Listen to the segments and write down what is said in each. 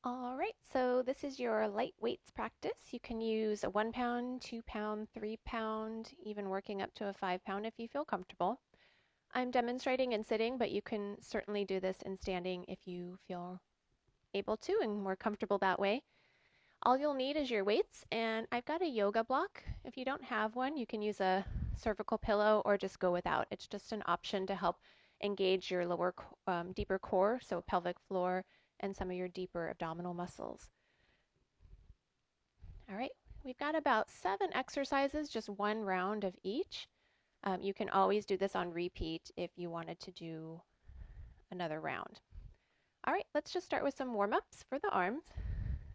All right, so this is your light weights practice. You can use a 1 pound, 2 pound, 3 pound, even working up to a 5 pound if you feel comfortable. I'm demonstrating in sitting, but you can certainly do this in standing if you feel able to and more comfortable that way. All you'll need is your weights, and I've got a yoga block. If you don't have one, you can use a cervical pillow or just go without. It's just an option to help engage your deeper core, so pelvic floor, and some of your deeper abdominal muscles. All right, we've got about 7 exercises, just one round of each. You can always do this on repeat if you wanted to do another round. All right, let's just start with some warm-ups for the arms.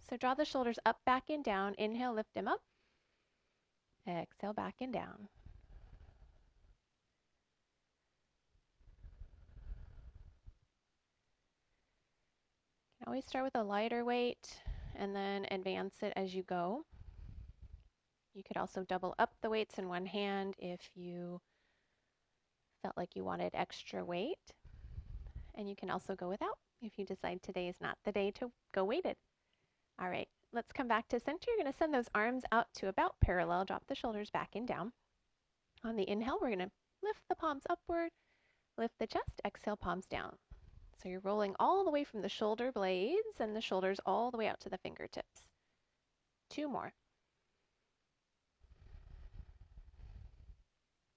So draw the shoulders up, back, and down. Inhale, lift them up. Exhale, back and down. You can always start with a lighter weight and then advance it as you go. You could also double up the weights in one hand if you felt like you wanted extra weight. And you can also go without if you decide today is not the day to go weighted. All right, let's come back to center. You're going to send those arms out to about parallel. Drop the shoulders back and down. On the inhale, we're going to lift the palms upward, lift the chest, exhale, palms down. So you're rolling all the way from the shoulder blades and the shoulders all the way out to the fingertips. 2 more.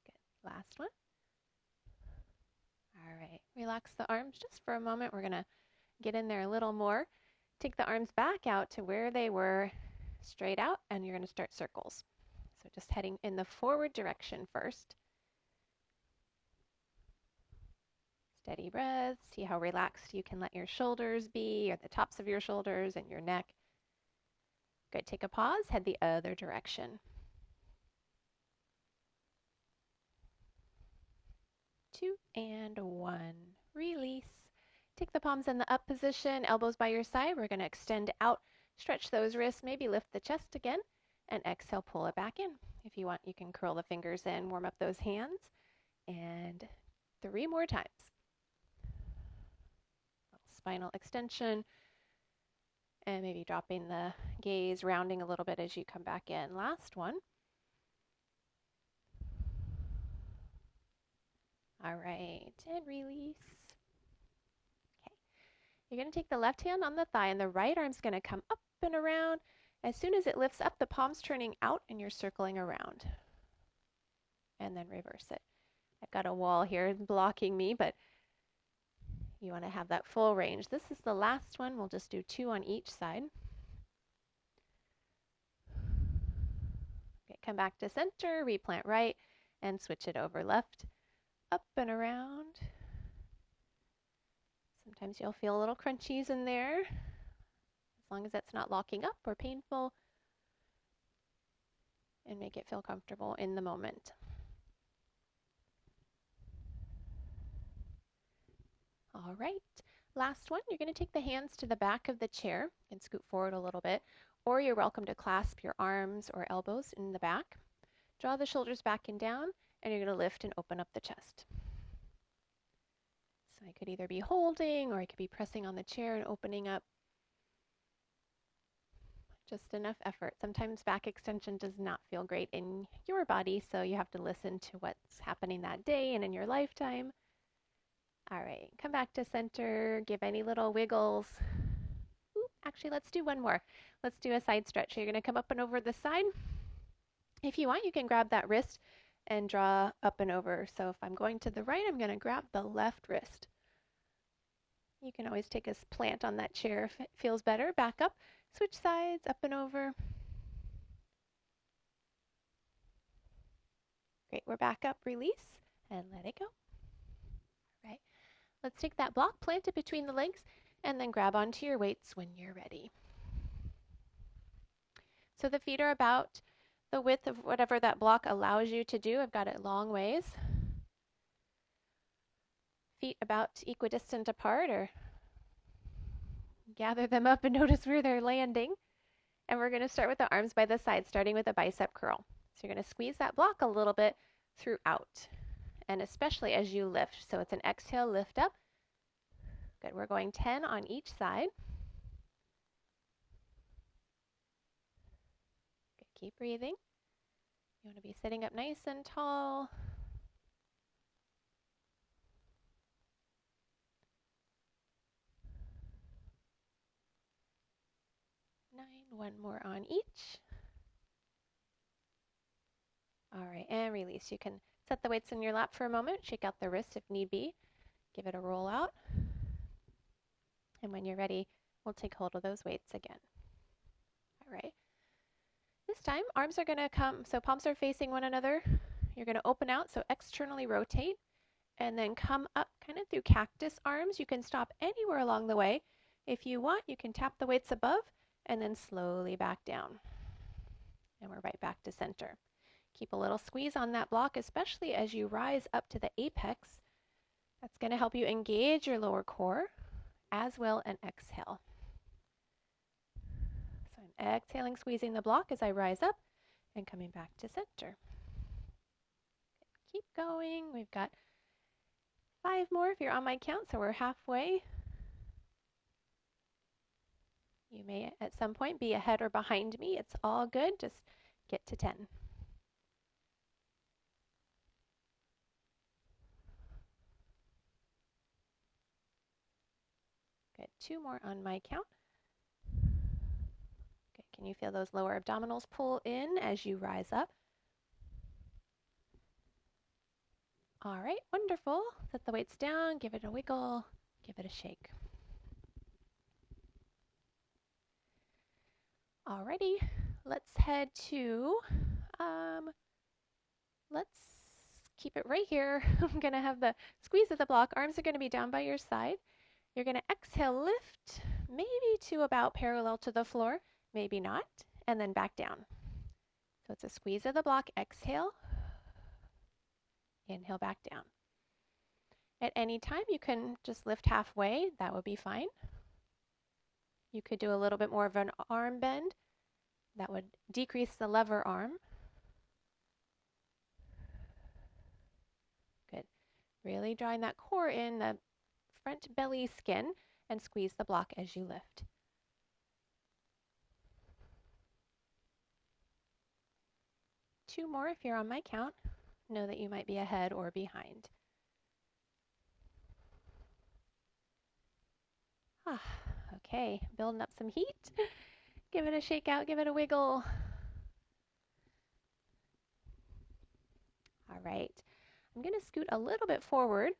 Good. Last one. All right. Relax the arms just for a moment. We're going to get in there a little more. Take the arms back out to where they were, straight out, and you're going to start circles. So just heading in the forward direction first. Steady breath. See how relaxed you can let your shoulders be, or the tops of your shoulders and your neck. Good. Take a pause. Head the other direction. 2 and 1. Release. Take the palms in the up position, elbows by your side. We're going to extend out, stretch those wrists, maybe lift the chest again, and exhale, pull it back in. If you want, you can curl the fingers in, warm up those hands, and 3 more times. Spinal extension, and maybe dropping the gaze, rounding a little bit as you come back in. Last one. All right, and release. Okay, you're going to take the left hand on the thigh, and the right arm's going to come up and around. As soon as it lifts up, the palm's turning out, and you're circling around. And then reverse it. I've got a wall here blocking me, but you want to have that full range. This is the last one. We'll just do 2 on each side. Okay, come back to center, replant right, and switch it over left, up and around. Sometimes you'll feel little crunchies in there, as long as that's not locking up or painful, and make it feel comfortable in the moment. All right, last one. You're going to take the hands to the back of the chair and scoot forward a little bit, or you're welcome to clasp your arms or elbows in the back. Draw the shoulders back and down, and you're going to lift and open up the chest. So I could either be holding, or I could be pressing on the chair and opening up. Just enough effort. Sometimes back extension does not feel great in your body, so you have to listen to what's happening that day and in your lifetime. All right, come back to center, give any little wiggles. Ooh, actually, let's do one more. Let's do a side stretch. So you're going to come up and over the side. If you want, you can grab that wrist and draw up and over. So if I'm going to the right, I'm going to grab the left wrist. You can always take a plant on that chair if it feels better. Back up, switch sides, up and over. Great, we're back up, release, and let it go. All right, let's take that block, plant it between the legs, and then grab onto your weights when you're ready. So the feet are about the width of whatever that block allows you to do. I've got it long ways. Feet about equidistant apart, or gather them up and notice where they're landing. And we're going to start with the arms by the side, starting with a bicep curl. So you're going to squeeze that block a little bit throughout, and especially as you lift. So it's an exhale, lift up. Good, we're going 10 on each side. Keep breathing. You want to be sitting up nice and tall. 9, one more on each. All right, and release. You can set the weights in your lap for a moment, shake out the wrist if need be, give it a roll out. And when you're ready, we'll take hold of those weights again. All right. This time, arms are gonna come, so palms are facing one another. You're gonna open out, so externally rotate, and then come up kind of through cactus arms. You can stop anywhere along the way. If you want, you can tap the weights above and then slowly back down. And we're right back to center. Keep a little squeeze on that block, especially as you rise up to the apex. That's going to help you engage your lower core, as well, and exhale. So I'm exhaling, squeezing the block as I rise up and coming back to center. Keep going. We've got 5 more if you're on my count, so we're halfway. You may at some point be ahead or behind me. It's all good. Just get to 10. Good. 2 more on my count. Good. Can you feel those lower abdominals pull in as you rise up? All right, wonderful. Set the weights down, give it a wiggle, give it a shake. Alrighty, let's head to, let's keep it right here. I'm gonna have the squeeze of the block. Arms are gonna be down by your side. You're gonna exhale, lift, maybe to about parallel to the floor, maybe not, and then back down. So it's a squeeze of the block, exhale, inhale, back down. At any time, you can just lift halfway. That would be fine. You could do a little bit more of an arm bend. That would decrease the lever arm. Good. Really drawing that core in the front belly skin and squeeze the block as you lift. Two more if you're on my count. Know that you might be ahead or behind. Okay, building up some heat. Give it a shake out, give it a wiggle. All right, I'm going to scoot a little bit forward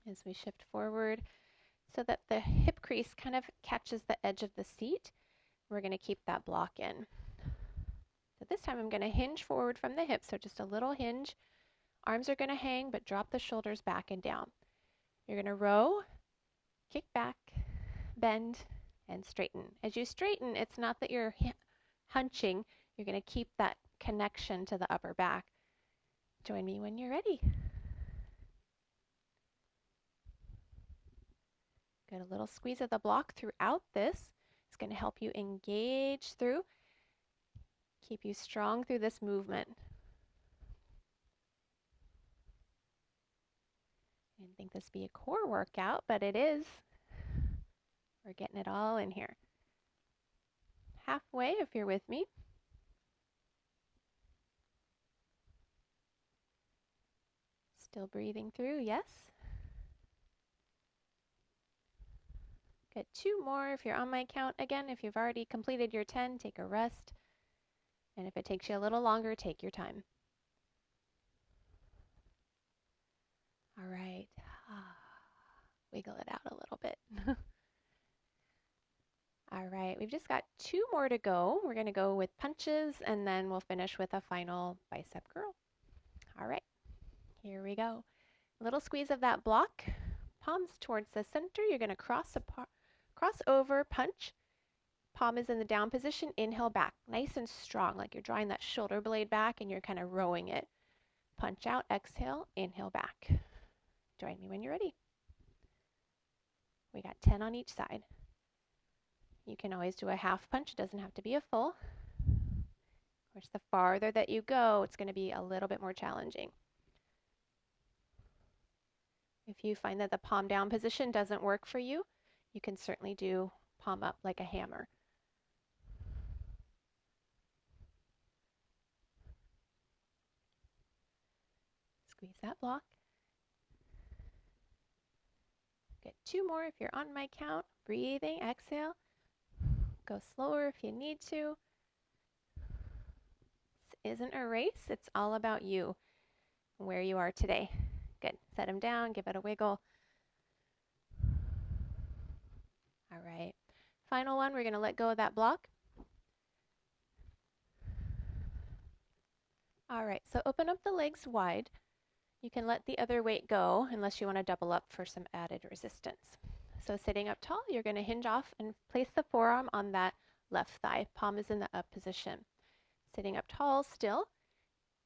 as we shift forward so that the hip crease kind of catches the edge of the seat. We're going to keep that block in. So this time I'm going to hinge forward from the hips, so just a little hinge. Arms are going to hang, but drop the shoulders back and down. You're going to row, kick back, bend, and straighten. As you straighten, it's not that you're hunching. You're going to keep that connection to the upper back. Join me when you're ready. Get a little squeeze of the block throughout this. It's going to help you engage through, keep you strong through this movement. I didn't think this would be a core workout, but it is. We're getting it all in here. Halfway if you're with me. Still breathing through, yes. Good, 2 more if you're on my count. Again, if you've already completed your 10, take a rest. And if it takes you a little longer, take your time. All right. Wiggle it out a little bit. All right, we've just got 2 more to go. We're going to go with punches, and then we'll finish with a final bicep curl. All right, here we go. A little squeeze of that block. Palms towards the center. You're going to cross over, punch. Palm is in the down position. Inhale back, nice and strong, like you're drawing that shoulder blade back and you're kind of rowing it. Punch out, exhale, inhale back. Join me when you're ready. We got 10 on each side. You can always do a half punch. It doesn't have to be a full. Of course, the farther that you go, it's going to be a little bit more challenging. If you find that the palm down position doesn't work for you, you can certainly do palm up like a hammer. Squeeze that block. Get 2 more if you're on my count. Breathing, exhale. Go slower if you need to. This isn't a race, it's all about you, where you are today. Good. Set them down, give it a wiggle. All right. Final one, we're going to let go of that block. All right, so open up the legs wide. You can let the other weight go unless you want to double up for some added resistance. So sitting up tall, you're going to hinge off and place the forearm on that left thigh. Palm is in the up position. Sitting up tall still,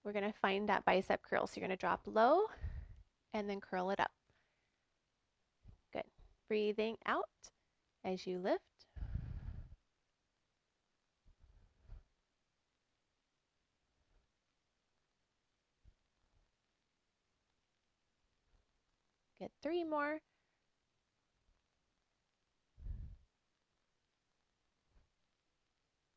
we're going to find that bicep curl. So you're going to drop low and then curl it up. Good. Breathing out as you lift. Get 3 more.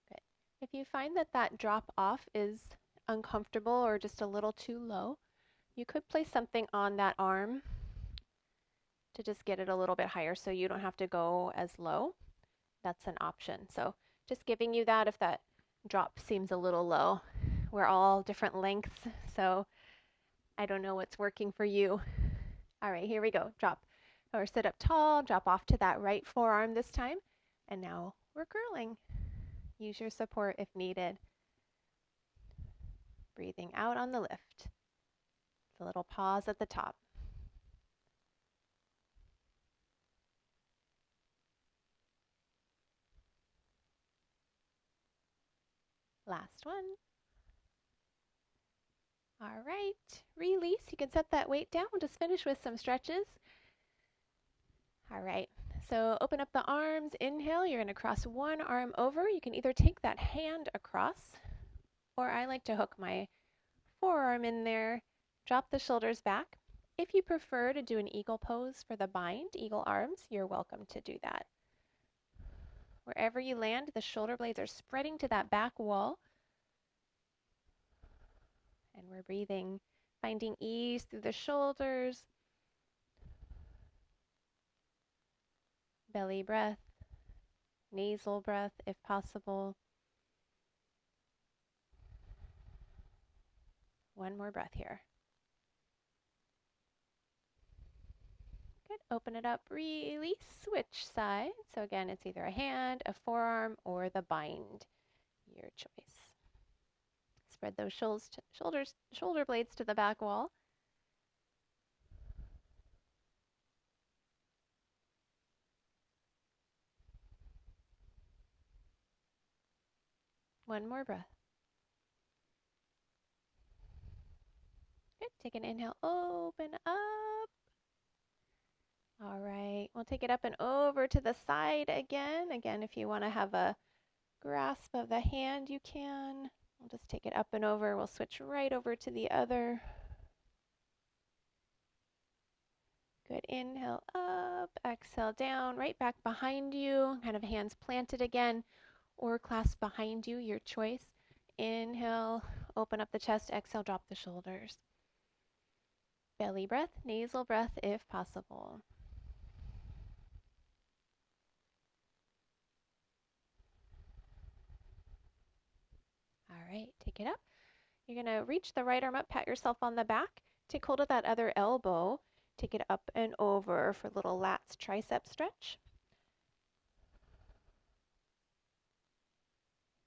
Good. If you find that that drop off is uncomfortable or just a little too low, you could place something on that arm to just get it a little bit higher so you don't have to go as low. That's an option. So just giving you that if that drop seems a little low. We're all different lengths, so I don't know what's working for you. All right, here we go. Drop or sit up tall, drop off to that right forearm this time. And now we're curling. Use your support if needed. Breathing out on the lift. It's a little pause at the top. Last one. All right, release. You can set that weight down. We'll just finish with some stretches. All right, so open up the arms. Inhale, you're going to cross one arm over. You can either take that hand across, or I like to hook my forearm in there. Drop the shoulders back. If you prefer to do an eagle pose for the bind, eagle arms, you're welcome to do that. Wherever you land, the shoulder blades are spreading to that back wall. And we're breathing, finding ease through the shoulders. Belly breath, nasal breath if possible. One more breath here. Good. Open it up, release, switch sides. So again, it's either a hand, a forearm, or the bind. Your choice. Spread those shoulder blades to the back wall. One more breath. Good. Take an inhale, open up. All right, we'll take it up and over to the side again. Again, if you want to have a grasp of the hand, you can. We'll just take it up and over. We'll switch right over to the other. Good. Inhale up, exhale down, right back behind you. Kind of hands planted again or clasped behind you, your choice. Inhale, open up the chest. Exhale, drop the shoulders. Belly breath, nasal breath if possible. All right, take it up. You're going to reach the right arm up, pat yourself on the back. Take hold of that other elbow. Take it up and over for a little lats tricep stretch.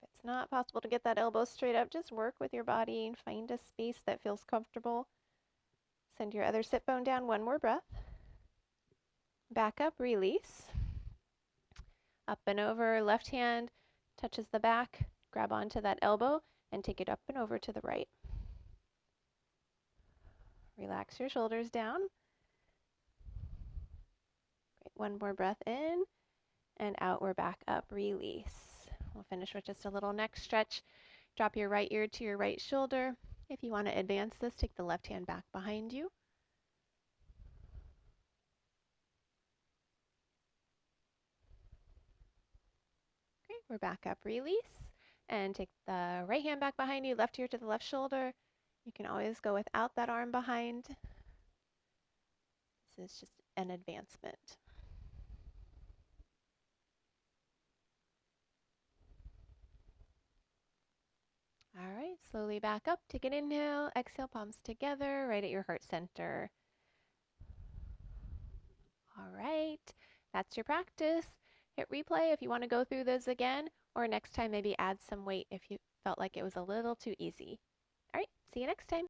If it's not possible to get that elbow straight up, just work with your body and find a space that feels comfortable. Send your other sit bone down. One more breath. Back up, release. Up and over, left hand touches the back. Grab onto that elbow and take it up and over to the right. Relax your shoulders down. Great. One more breath in and out. We're back up. Release. We'll finish with just a little neck stretch. Drop your right ear to your right shoulder. If you want to advance this, take the left hand back behind you. Great. We're back up. Release. And take the right hand back behind you, left ear to the left shoulder. You can always go without that arm behind. This is just an advancement. All right, slowly back up. Take an inhale, exhale, palms together, right at your heart center. All right, that's your practice. Hit replay if you want to go through those again, or next time maybe add some weight if you felt like it was a little too easy. All right, see you next time.